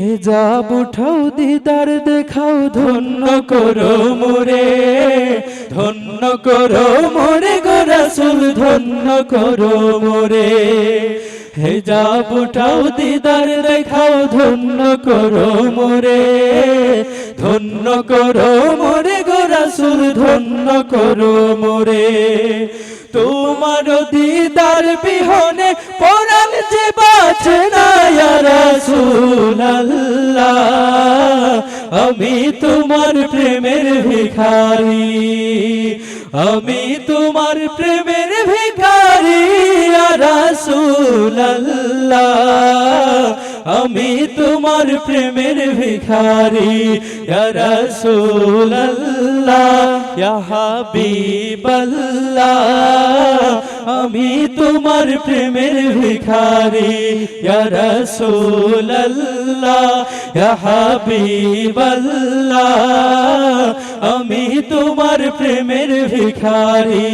হিজাব উঠাও দিদার দেখাও ধন্য করো মোরে, ধন্য করো মোরে গো রাসূল, ধন্য করো মোরে। হিজাব উঠাও দিদার দেখাও ধন্য করো মোরে, ধন্য করো মোরে গো রাসূল, ধন্য করো মোরে। তোমার দিদার বিহনে পরাণ যে বাঁচে না ইয়া রাসূলুল্লাহ, আমি তোমার প্রেমের ভিখারি, আমি তোমার প্রেমের ভিখারি ইয়া রাসূলুল্লাহ, আমি তোমার প্রেমের ভিখারি ইয়া রাসূলুল্লাহ, ইয়া হাবিবাল্লাহ, আমি তোমার প্রেমের ভিখারি ইয়া রাসূলুল্লাহ, ইয়া হাবিবাল্লাহ, আমি তোমার প্রেমের ভিখারি।